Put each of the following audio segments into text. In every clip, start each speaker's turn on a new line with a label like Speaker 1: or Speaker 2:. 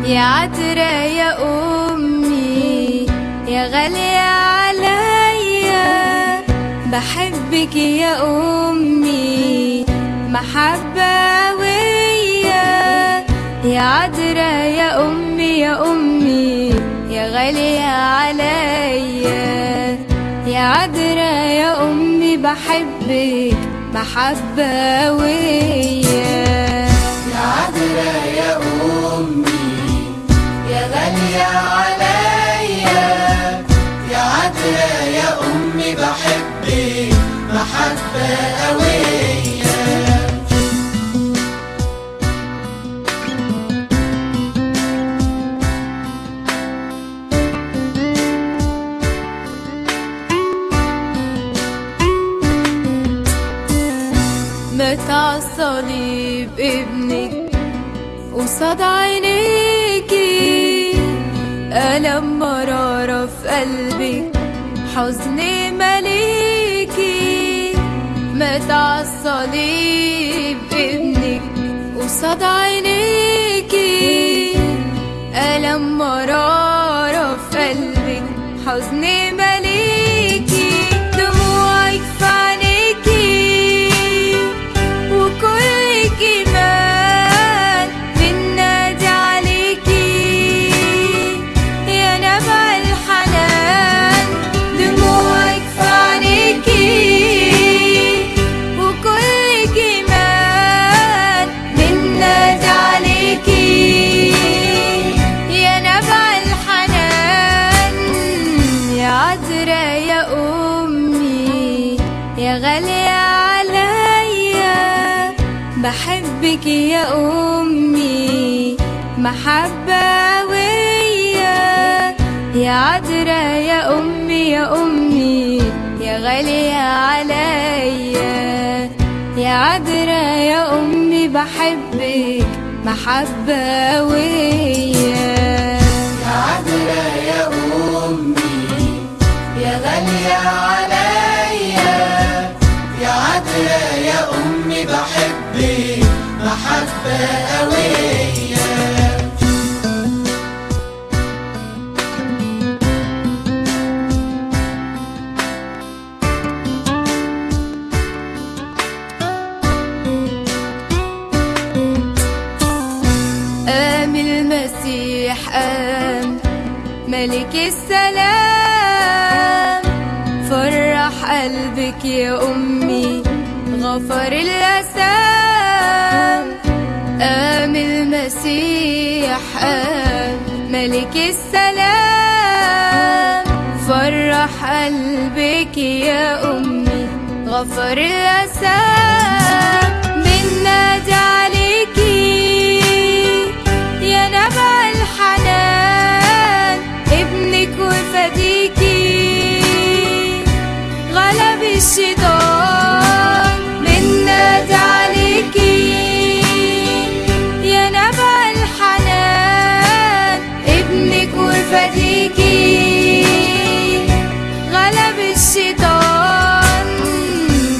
Speaker 1: يا عطرة يا أمي يا غالية عليا، بحبك يا أمي محبة ويا. يا عطرة يا أمي يا أمي يا غالية عليا، يا عطرة يا أمي بحبك محبة ويا.
Speaker 2: يا عطرة يا أمي يا غالية عليا، يا عطرة يا أمي بحبك محبة قوية.
Speaker 1: مات عالصليب ابنك قصاد عينيكي، ألم مرارة في قلبك حزن مليكي. مات عالصليب ابنك قصاد عينيكي، ألم مرارة في قلبك حزن مليكي. دموعك في عينيكي وكل كمان بننادي عليكي يا نبع الحنان. دموعك في عينيكي وكل كمان بننادي عليكي يا نبع الحنان. يا عطرة يا أمي يا غالية عليا، بحبك يا أمي محبة ويا. يا عطرة يا أمي يا أمي يا غالية عليا، يا عطرة يا أمي بحبك محبة ويا.
Speaker 2: يا عطرة يا أمي يا غالية عليا، يا عطرة يا أمي بحبك محبة قوية.
Speaker 1: قام المسيح قام ملك السلام، فرح قلبك يا أمي غفر الأثام. قام المسيح قام ملك السلام، فرح قلبك يا أمي غفر الأثام. بننادي عليكي يا نبع الحنان، ابنك وفديكي غلب الشيطان. بننادي عليكي يا نبع الحنان، ابنك وفديكي غلب الشيطان.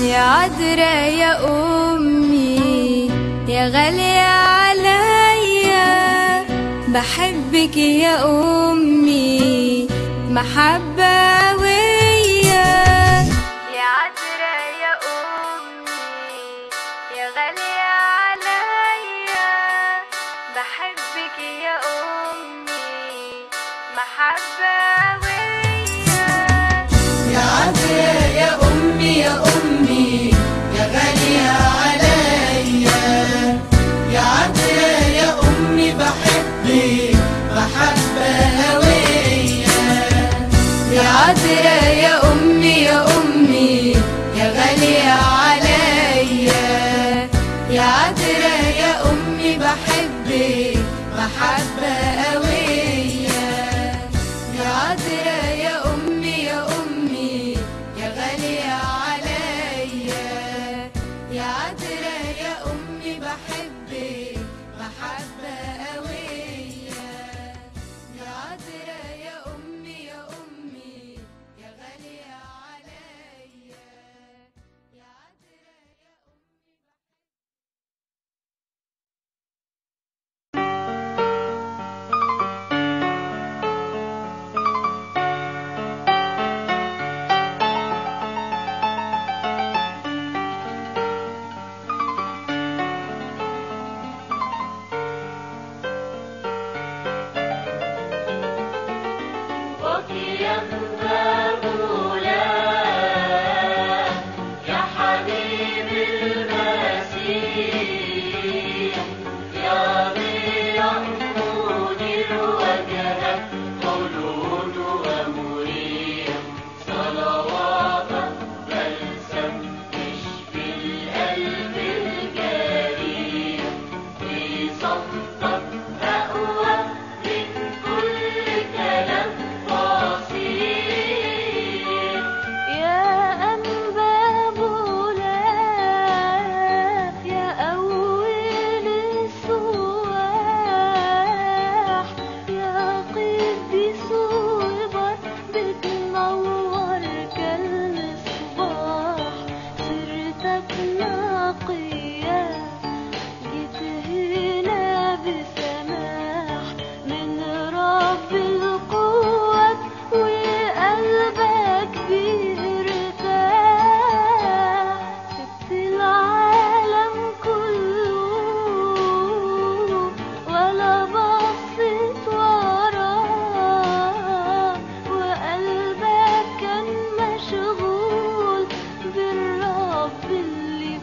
Speaker 1: يا عطرة يا أمي يا غالية عليا، بحبك يا أمي محبة ويا. يا عطرة يا أمي يا غالية عليا، بحبك يا أمي محبة ويا.
Speaker 2: يا عطرة يا أمي يا أمي يا غالية عليا، يا عطرة يا أمي بحبك محبة قوية.
Speaker 1: يا عطرة يا أمي يا
Speaker 2: المسيح يا ضياء منير وجهك خلود ومريح صلواتك بلسم تشفي القلب الجريح وصمتك أقوى من كل كلام فصيح
Speaker 1: يا أنبا بولاف يا أول السواح يا قديس وبر بتنور كالمصباح سيرتك نقية جيت هنا بسماح من رب القوات وقلبك بيرتاح سبت العالم كله ولا بصيت وراه وقلبك كان مشغول بالرب اللي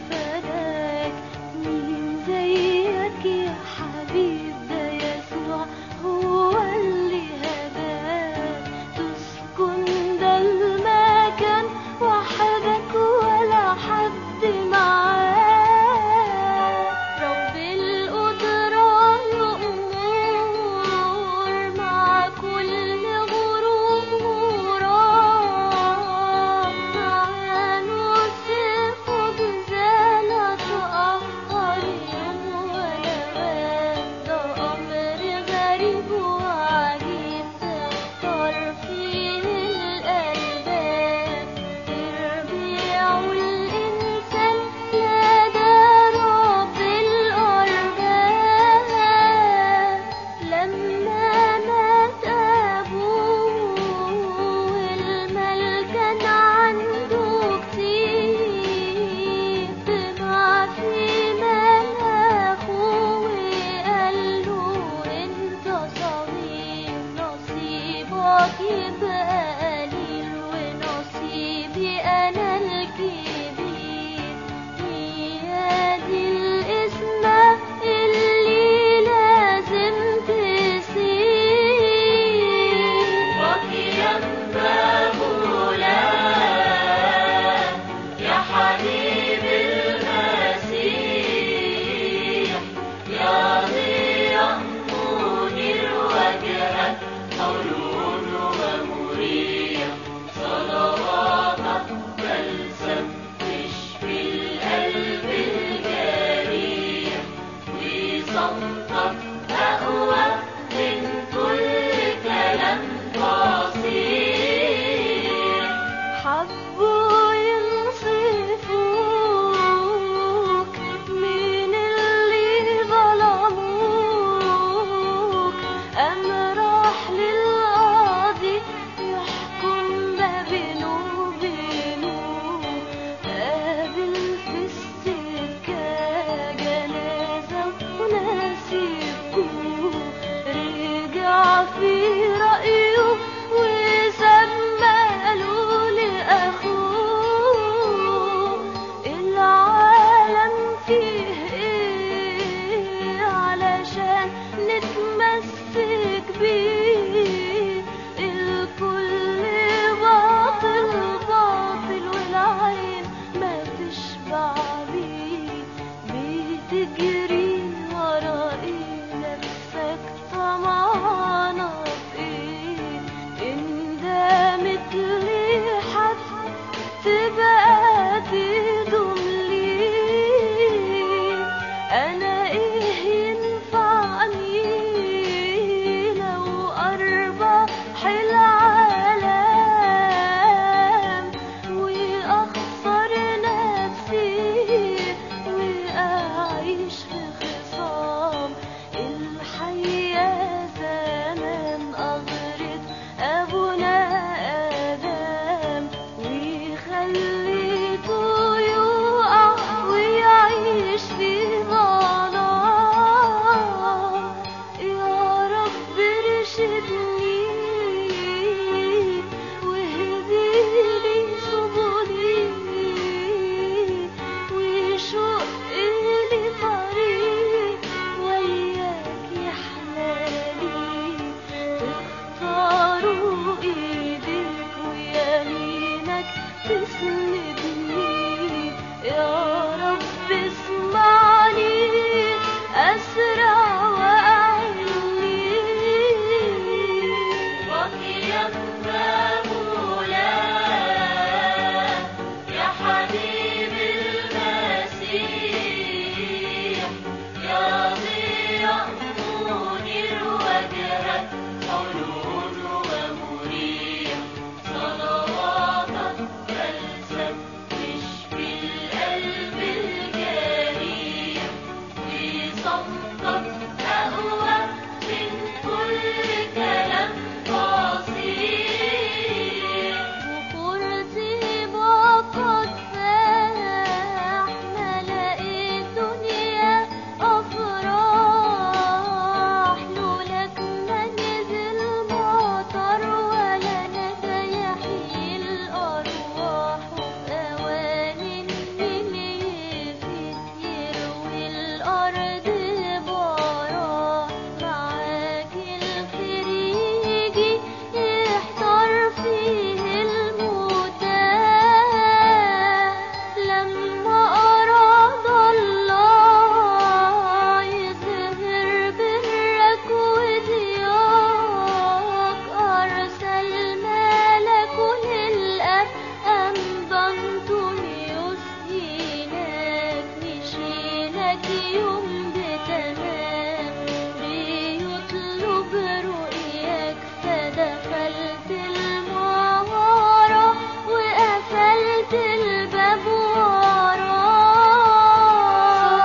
Speaker 1: يوم بتمام بيطلب رؤياك، فدخلت المعمارة وقفلت الباب وراه.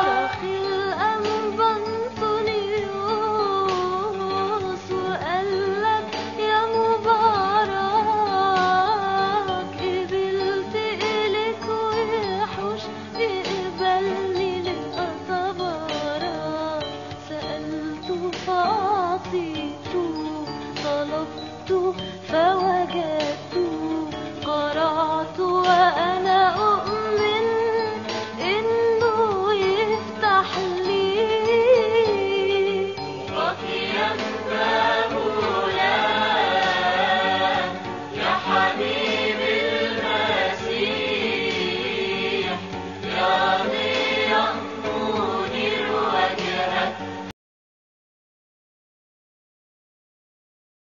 Speaker 1: صرخ الأنبا أنطونيوس وقالك يا مبارك، قبلت إليك ويحوش اقبلني لأتبارك. سألت فأعطيت، طلبت فوجدت.